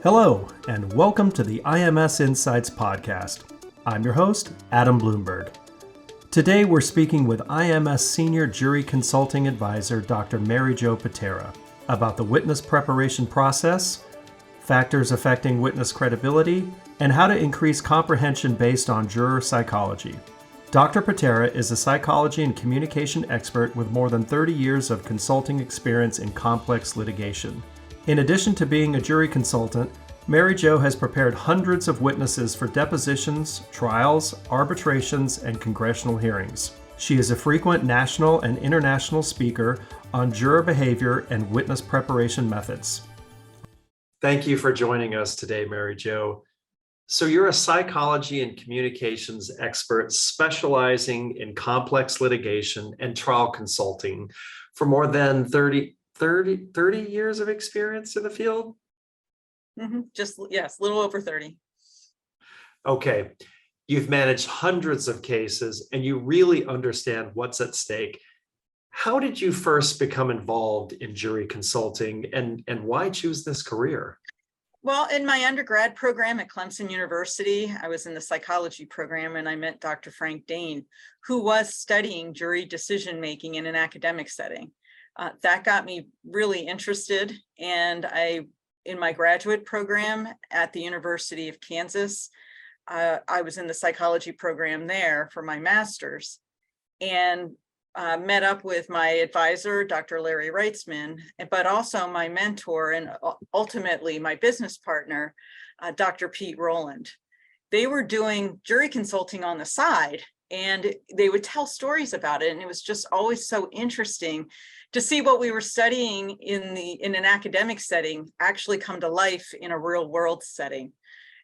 Hello, and welcome to the IMS Insights podcast. I'm your host, Adam Bloomberg. Today we're speaking with IMS Senior Jury Consulting Advisor, Dr. Mary Jo Patera, about the witness preparation process, factors affecting witness credibility, and how to increase comprehension based on juror psychology. Dr. Patera is a psychology and communication expert with more than 30 years of consulting experience in complex litigation. In addition to being a jury consultant, Mary Jo has prepared hundreds of witnesses for depositions, trials, arbitrations, and congressional hearings. She is a frequent national and international speaker on juror behavior and witness preparation methods. Thank you for joining us today, Mary Jo. So you're a psychology and communications expert specializing in complex litigation and trial consulting for more than 30 years of experience in the field? Yes, a little over 30. Okay. You've managed hundreds of cases and you really understand what's at stake. How did you first become involved in jury consulting and why choose this career? Well, in my undergrad program at Clemson University, I was in the psychology program and I met Dr. Frank Dane, who was studying jury decision-making in an academic setting. That got me really interested, and in my graduate program at the University of Kansas, I was in the psychology program there for my master's, and met up with my advisor, Dr. Larry Reitzman, but also my mentor and ultimately my business partner, Dr. Pete Rowland. They were doing jury consulting on the side, and they would tell stories about it, and it was just always so interesting to see what we were studying in an academic setting actually come to life in a real world setting.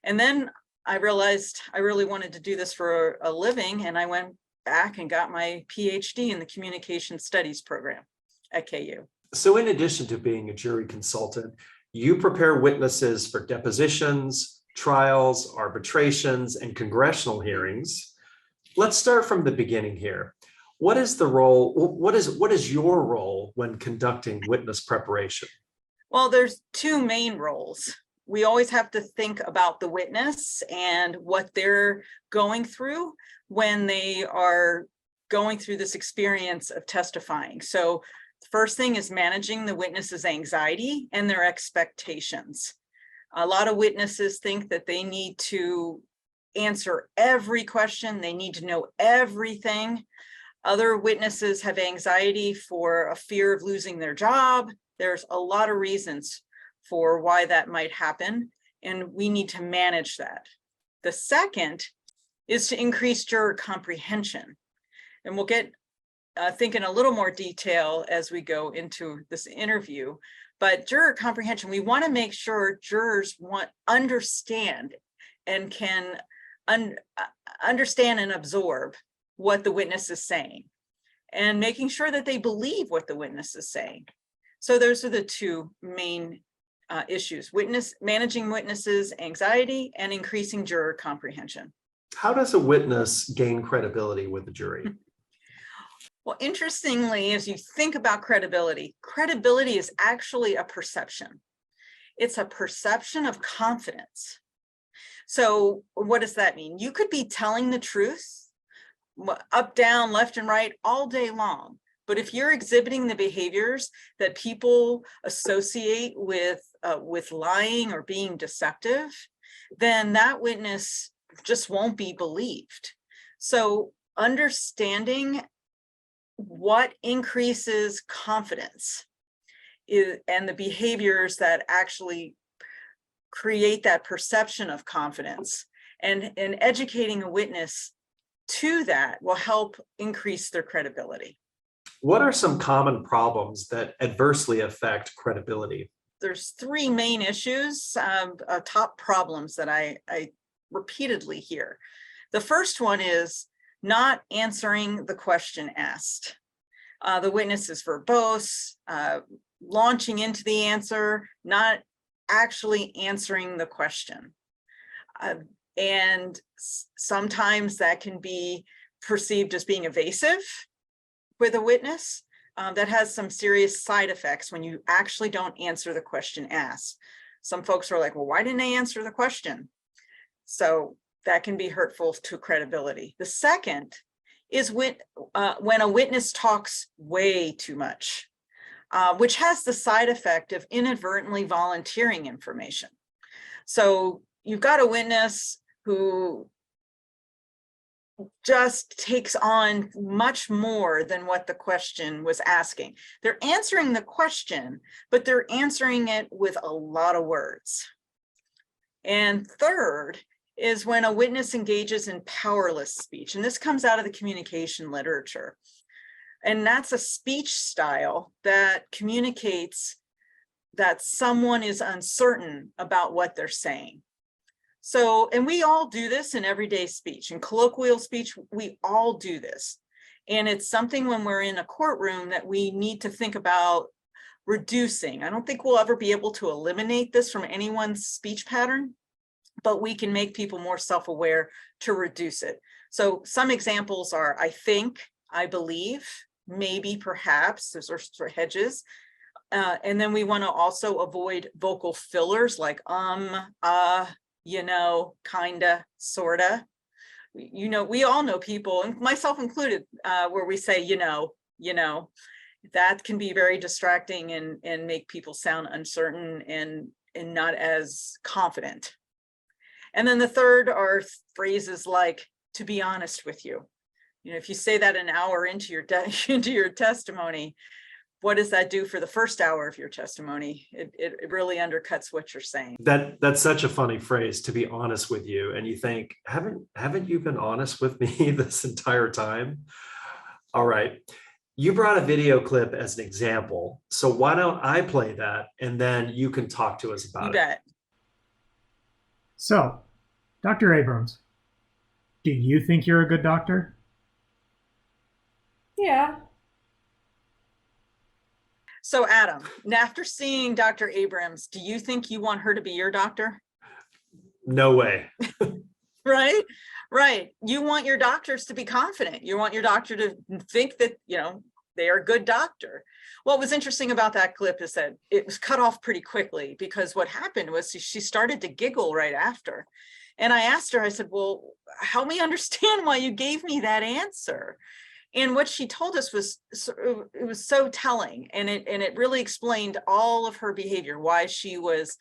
And then I realized I really wanted to do this for a living, and I went back and got my PhD in the Communication Studies program at KU. So in addition to being a jury consultant, you prepare witnesses for depositions, trials, arbitrations, and congressional hearings. Let's start from the beginning here. What is the role? What is your role when conducting witness preparation? Well, there's two main roles. We always have to think about the witness and what they're going through when they are going through this experience of testifying. So the first thing is managing the witness's anxiety and their expectations. A lot of witnesses think that they need to answer every question, they need to know everything. Other witnesses have anxiety for a fear of losing their job. There's a lot of reasons for why that might happen, and we need to manage that. The second is to increase juror comprehension. And we'll get think in a little more detail as we go into this interview. But juror comprehension, we want to make sure jurors understand and can understand and absorb what the witness is saying, and making sure that they believe what the witness is saying. So those are the two main issues: managing witnesses' anxiety and increasing juror comprehension. How does a witness gain credibility with the jury? Well, interestingly, as you think about credibility is actually a perception. It's a perception of confidence. So what does that mean? You could be telling the truth up, down, left, and right all day long. But if you're exhibiting the behaviors that people associate with lying or being deceptive, then that witness just won't be believed. So understanding what increases confidence and the behaviors that actually create that perception of confidence, and educating a witness to that will help increase their credibility. What are some common problems that adversely affect credibility? There's three main issues, top problems that I repeatedly hear. The first one is not answering the question asked. The witness is verbose, launching into the answer, not actually answering the question. And sometimes that can be perceived as being evasive with a witness. That has some serious side effects when you actually don't answer the question asked. Some folks are like, well, why didn't they answer the question? So that can be hurtful to credibility. The second is when a witness talks way too much, which has the side effect of inadvertently volunteering information. So you've got a witness who just takes on much more than what the question was asking. They're answering the question, but they're answering it with a lot of words. And third is when a witness engages in powerless speech. And this comes out of the communication literature. And that's a speech style that communicates that someone is uncertain about what they're saying. So, and we all do this in everyday speech. In colloquial speech, we all do this. And it's something when we're in a courtroom that we need to think about reducing. I don't think we'll ever be able to eliminate this from anyone's speech pattern, but we can make people more self-aware to reduce it. So some examples are, I think, I believe, maybe, perhaps, those are sort of hedges. And then we want to also avoid vocal fillers like you know, kinda, sorta. You know, we all know people, and myself included, where we say, you know, that can be very distracting and make people sound uncertain and not as confident. And then the third are phrases like, to be honest with you. You know, if you say that an hour into your testimony, what does that do for the first hour of your testimony? It really undercuts what you're saying. That's such a funny phrase, to be honest with you. And you think, haven't you been honest with me this entire time? All right. You brought a video clip as an example. So why don't I play that and then you can talk to us about it. You bet. So, Dr. Abrams, do you think you're a good doctor? Yeah. So Adam, after seeing Dr. Abrams, do you think you want her to be your doctor? No way. Right? Right. You want your doctors to be confident. You want your doctor to think that, you know, they are a good doctor. What was interesting about that clip is that it was cut off pretty quickly, because what happened was she started to giggle right after. And I asked her, I said, well, help me understand why you gave me that answer. And what she told us was, it was so telling, and it really explained all of her behavior, why she was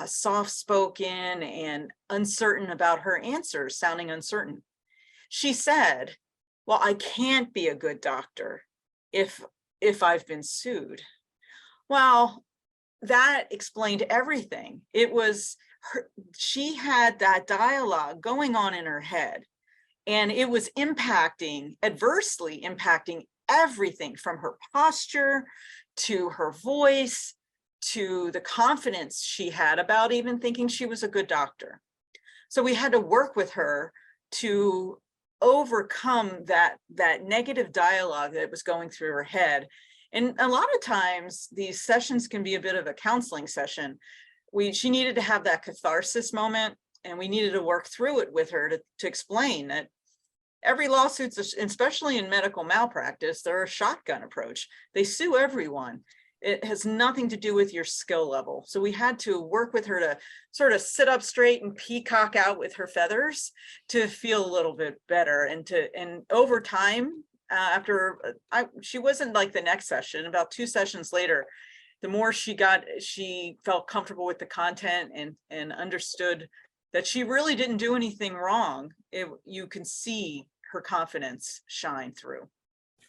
soft-spoken and uncertain about her answers, sounding uncertain. She said, well, I can't be a good doctor if I've been sued. Well, that explained everything. It was she had that dialogue going on in her head. And it was adversely impacting everything from her posture to her voice to the confidence she had about even thinking she was a good doctor. So we had to work with her to overcome that negative dialogue that was going through her head. And a lot of times these sessions can be a bit of a counseling session. She needed to have that catharsis moment, and we needed to work through it with her to explain that every lawsuit, especially in medical malpractice, they're a shotgun approach. They sue everyone. It has nothing to do with your skill level. So we had to work with her to sort of sit up straight and peacock out with her feathers to feel a little bit better. And over time, she wasn't like the next session, about 2 sessions later, the more she felt comfortable with the content and understood that she really didn't do anything wrong. You can see her confidence shine through.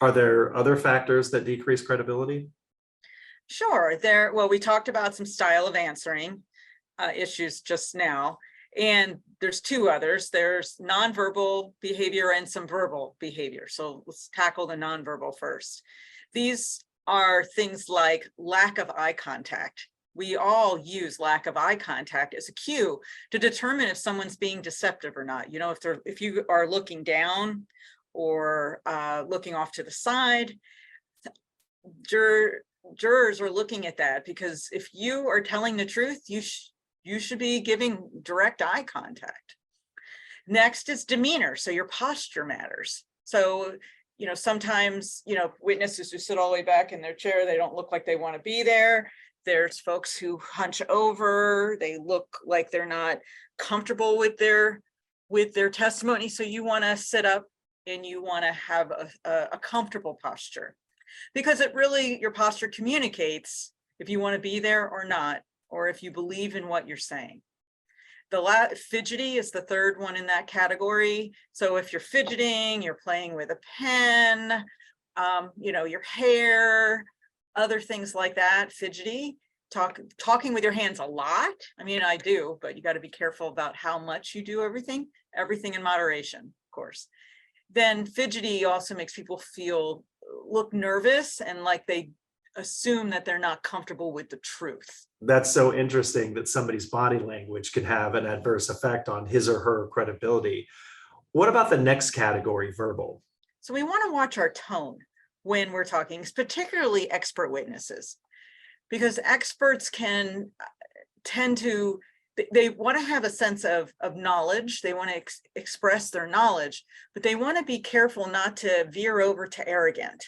Are there other factors that decrease credibility? Sure. Well, we talked about some style of answering issues just now, and there's 2 others. There's nonverbal behavior and some verbal behavior. So let's tackle the nonverbal first. These are things like lack of eye contact. We all use lack of eye contact as a cue to determine if someone's being deceptive or not. You know, if you are looking down or looking off to the side, jurors are looking at that, because if you are telling the truth, you should be giving direct eye contact. Next is demeanor. So your posture matters. So, you know, sometimes, you know, witnesses who sit all the way back in their chair, they don't look like they want to be there. There's folks who hunch over, they look like they're not comfortable with their testimony. So you want to sit up and you want to have a comfortable posture, because it really, your posture communicates if you want to be there or not, or if you believe in what you're saying. Fidgety is the third one in that category. So if you're fidgeting, you're playing with a pen, your hair, other things like that, fidgety, talking with your hands a lot. I mean, I do, but you got to be careful about how much you do everything in moderation, of course. Then fidgety also makes people look nervous and like they assume that they're not comfortable with the truth. That's so interesting that somebody's body language can have an adverse effect on his or her credibility. What about the next category, verbal? So we want to watch our tone when we're talking, particularly expert witnesses, because experts can tend to, they want to have a sense of knowledge. They want to express their knowledge, but they want to be careful not to veer over to arrogant.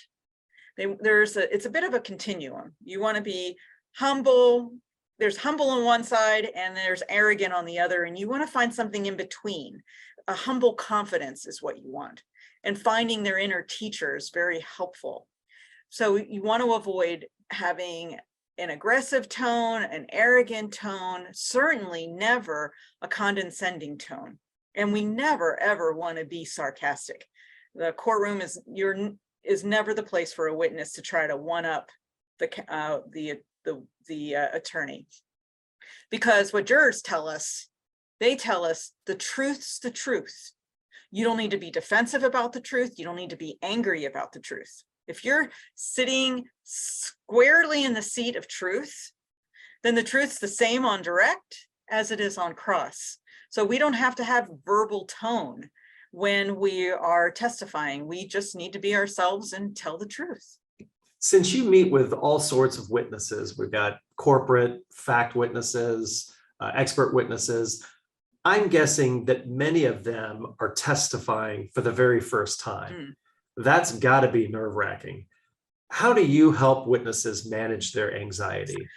It's a bit of a continuum. You want to be humble. There's humble on one side and there's arrogant on the other. And you want to find something in between. A humble confidence is what you want. And finding their inner teacher is very helpful. So you want to avoid having an aggressive tone, an arrogant tone, certainly never a condescending tone. And we never, ever want to be sarcastic. The courtroom is never the place for a witness to try to one up the attorney, because what jurors tell us, they tell us the truth's the truth. You don't need to be defensive about the truth. You don't need to be angry about the truth. If you're sitting squarely in the seat of truth, then the truth's the same on direct as it is on cross. So we don't have to have verbal tone when we are testifying. We just need to be ourselves and tell the truth. Since you meet with all sorts of witnesses, we've got corporate, fact witnesses, expert witnesses, I'm guessing that many of them are testifying for the very first time. That's got to be nerve-wracking. How do you help witnesses manage their anxiety?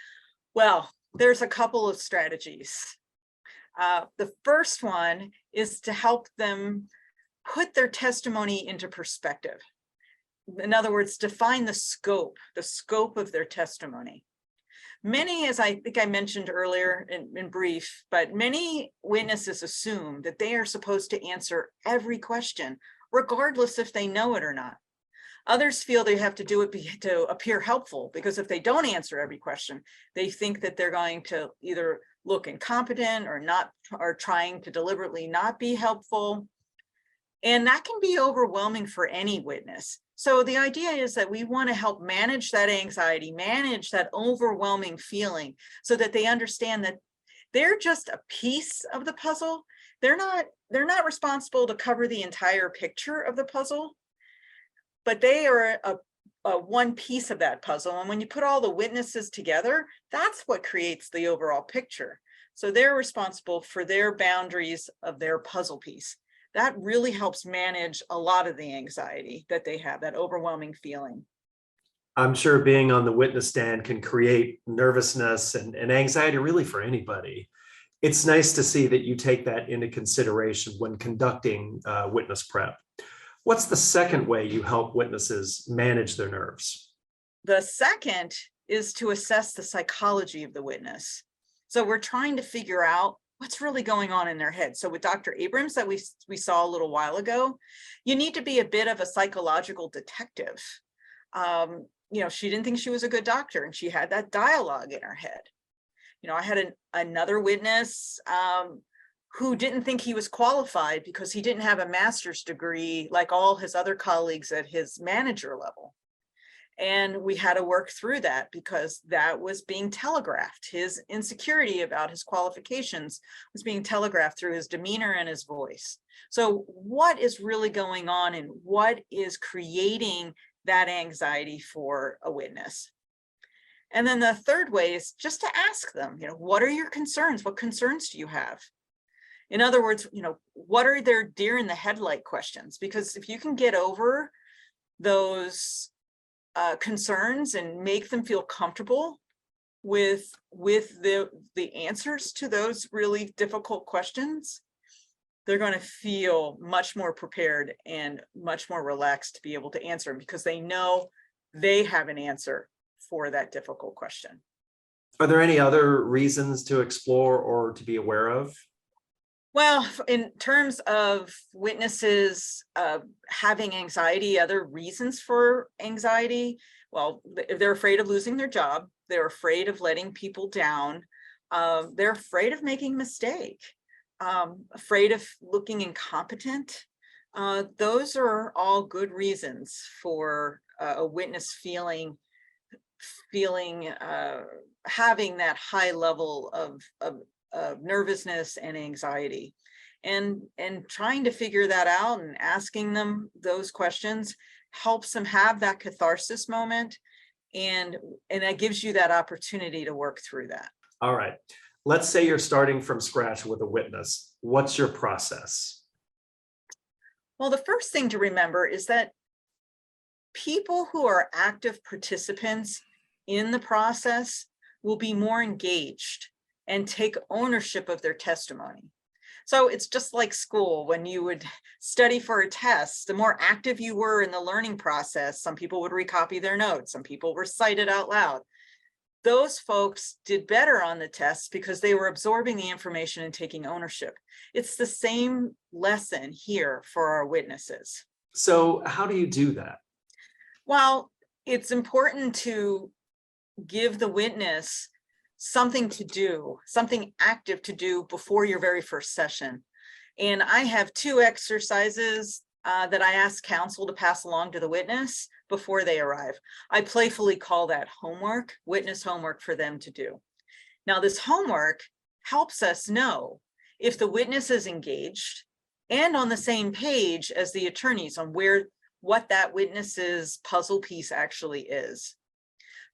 Well, there's a couple of strategies. The first one is to help them put their testimony into perspective. In other words, define the scope of their testimony. Many, as I think I mentioned earlier in brief, but many witnesses assume that they are supposed to answer every question, regardless if they know it or not. Others feel they have to do it to appear helpful, because if they don't answer every question, they think that they're going to either look incompetent or trying to deliberately not be helpful. And that can be overwhelming for any witness. So the idea is that we want to help manage that anxiety, manage that overwhelming feeling, so that they understand that they're just a piece of the puzzle. They're not responsible to cover the entire picture of the puzzle, but they are a one piece of that puzzle. And when you put all the witnesses together, that's what creates the overall picture. So they're responsible for their boundaries of their puzzle piece. That really helps manage a lot of the anxiety that they have, that overwhelming feeling. I'm sure being on the witness stand can create nervousness and anxiety really for anybody. It's nice to see that you take that into consideration when conducting witness prep. What's the second way you help witnesses manage their nerves? The second is to assess the psychology of the witness. So we're trying to figure out what's really going on in their head. So with Dr. Abrams that we saw a little while ago, you need to be a bit of a psychological detective. She didn't think she was a good doctor, and she had that dialogue in her head. I had another witness who didn't think he was qualified because he didn't have a master's degree like all his other colleagues at his manager level. And we had to work through that because that was being telegraphed. His insecurity about his qualifications was being telegraphed through his demeanor and his voice. So what is really going on, and what is creating that anxiety for a witness? And then the third way is just to ask them, what are your concerns? What concerns do you have? In other words, what are their deer in the headlight questions? Because if you can get over those concerns and make them feel comfortable with the answers to those really difficult questions, they're going to feel much more prepared and much more relaxed to be able to answer them, because they know they have an answer for that difficult question. Are there any other reasons to explore or to be aware of? Well, in terms of witnesses having anxiety, other reasons for anxiety, well, if they're afraid of losing their job, they're afraid of letting people down, they're afraid of making a mistake, afraid of looking incompetent. Those are all good reasons for a witness feeling having that high level of nervousness and anxiety, and trying to figure that out and asking them those questions helps them have that catharsis moment, and that gives you that opportunity to work through that. All right. Let's say you're starting from scratch with a witness. What's your process? Well, the first thing to remember is that people who are active participants in the process will be more engaged and take ownership of their testimony. So it's just like school. When you would study for a test, the more active you were in the learning process, some people would recopy their notes, some people recited out loud. Those folks did better on the tests because they were absorbing the information and taking ownership. It's the same lesson here for our witnesses. So how do you do that? Well, it's important to give the witness something to do, something active to do before your very first session. And I have 2 exercises that I ask counsel to pass along to the witness before they arrive. I playfully call that homework, witness homework for them to do. Now, this homework helps us know if the witness is engaged and on the same page as the attorneys on what that witness's puzzle piece actually is.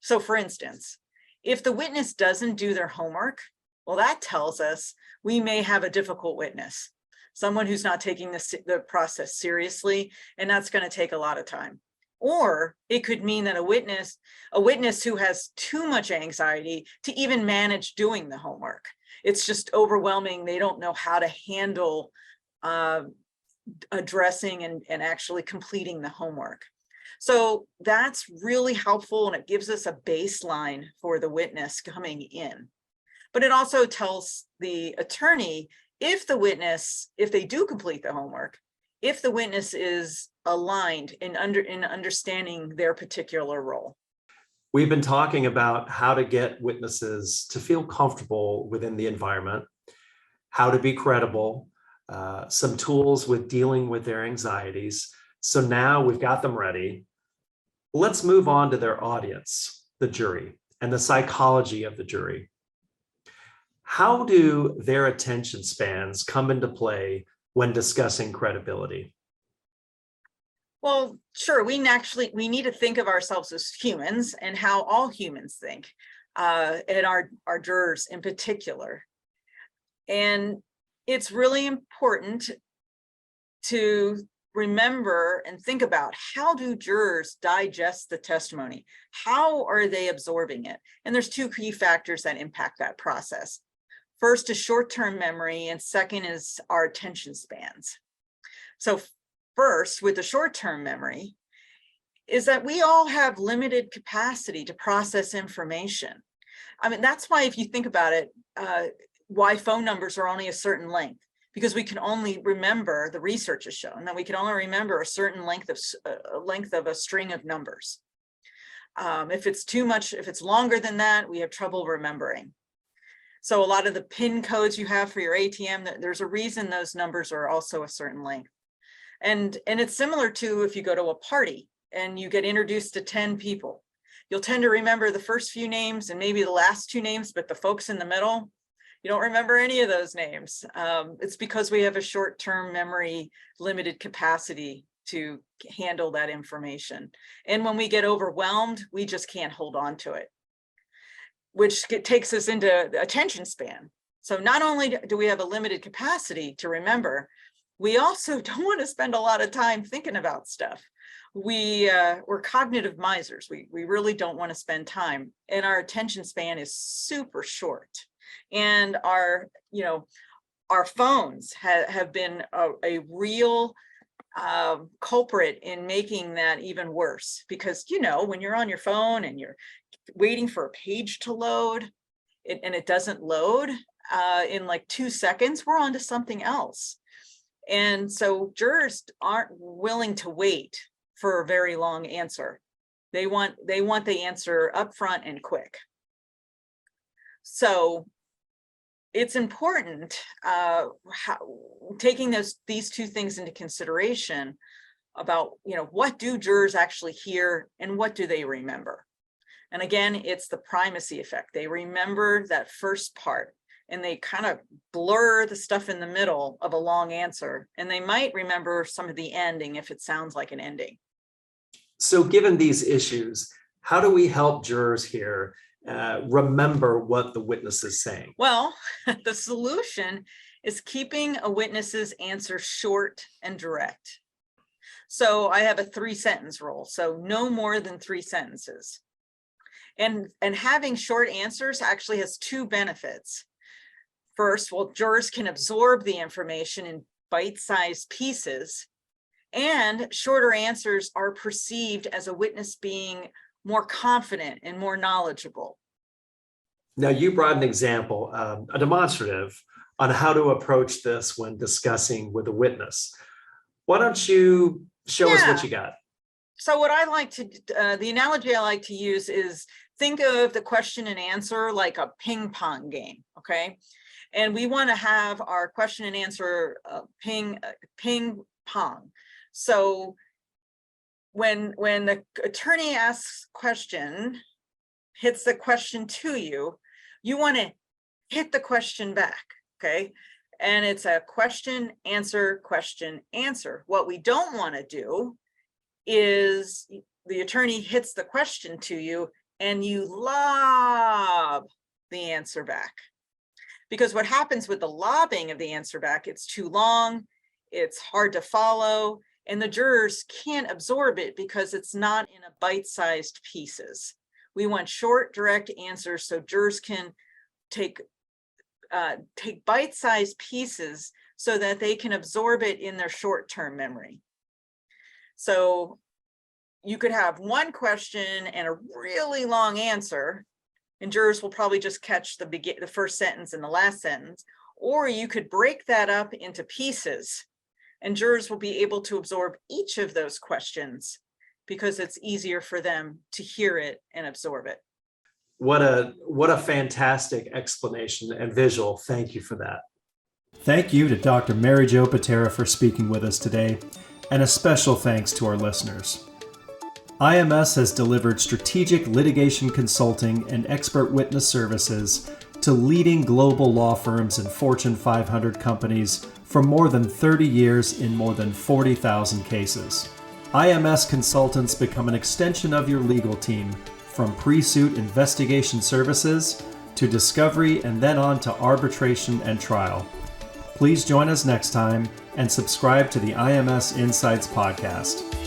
So for instance, if the witness doesn't do their homework, well, that tells us we may have a difficult witness, someone who's not taking the process seriously, and that's going to take a lot of time. Or it could mean that a witness who has too much anxiety to even manage doing the homework. It's just overwhelming. They don't know how to handle addressing and actually completing the homework. So that's really helpful, and it gives us a baseline for the witness coming in. But it also tells the attorney if they do complete the homework, if the witness is aligned in understanding their particular role. We've been talking about how to get witnesses to feel comfortable within the environment, how to be credible, some tools with dealing with their anxieties. So now we've got them ready. Let's move on to their audience, the jury, and the psychology of the jury. How do their attention spans come into play when discussing credibility? Well, sure, we need to think of ourselves as humans and how all humans think, and our jurors in particular. And it's really important to remember and think about, how do jurors digest the testimony? How are they absorbing it? And there's 2 key factors that impact that process. First is short-term memory, and second is our attention spans. So first, with the short-term memory, is that we all have limited capacity to process information. I mean, that's why, if you think about it, why phone numbers are only a certain length, because we can only remember, the research has shown that we can only remember a certain length of a string of numbers. If it's too much, if it's longer than that, we have trouble remembering. So a lot of the PIN codes you have for your ATM, there's a reason those numbers are also a certain length. And it's similar to if you go to a party and you get introduced to 10 people, you'll tend to remember the first few names and maybe the last 2 names, but the folks in the middle, you don't remember any of those names. It's because we have a short-term memory, limited capacity to handle that information. And when we get overwhelmed, we just can't hold on to it, which takes us into attention span. So not only do we have a limited capacity to remember, we also don't want to spend a lot of time thinking about stuff. we're cognitive misers. We really don't want to spend time, and our attention span is super short. And our phones have been a real culprit in making that even worse, because when you're on your phone and you're waiting for a page to load and it doesn't load in like 2 seconds, we're on to something else. And so jurors aren't willing to wait for a very long answer. They want the answer up front and quick. So it's important taking these two things into consideration about what do jurors actually hear and what do they remember. And again, it's the primacy effect. They remember that first part and they kind of blur the stuff in the middle of a long answer, and they might remember some of the ending if it sounds like an ending. So given these issues, how do we help jurors here remember what the witness is saying? Well, the solution is keeping a witness's answer short and direct. So I have a 3-sentence rule, so no more than 3 sentences. And having short answers actually has 2 benefits. First, well, jurors can absorb the information in bite-sized pieces, and shorter answers are perceived as a witness being more confident and more knowledgeable. Now, you brought an example, a demonstrative on how to approach this when discussing with a witness. Why don't you show us what you got? So what I like to, the analogy I like to use is think of the question and answer like a ping pong game, okay? And we want to have our question and answer ping pong. So when the attorney asks question, hits the question to you, you want to hit the question back, okay? And it's a question, answer, question, answer. What we don't want to do is the attorney hits the question to you and you lob the answer back. Because what happens with the lobbing of the answer back, it's too long, it's hard to follow, and the jurors can't absorb it because it's not in a bite-sized pieces. We want short, direct answers so jurors can take bite-sized pieces so that they can absorb it in their short-term memory. So you could have one question and a really long answer, and jurors will probably just catch the first sentence and the last sentence, or you could break that up into pieces and jurors will be able to absorb each of those questions because it's easier for them to hear it and absorb it. What a fantastic explanation and visual. Thank you for that. Thank you to Dr. Mary Jo Patera for speaking with us today, and a special thanks to our listeners. IMS has delivered strategic litigation consulting and expert witness services to leading global law firms and Fortune 500 companies for more than 30 years in more than 40,000 cases. IMS consultants become an extension of your legal team, from pre-suit investigation services to discovery and then on to arbitration and trial. Please join us next time and subscribe to the IMS Insights podcast.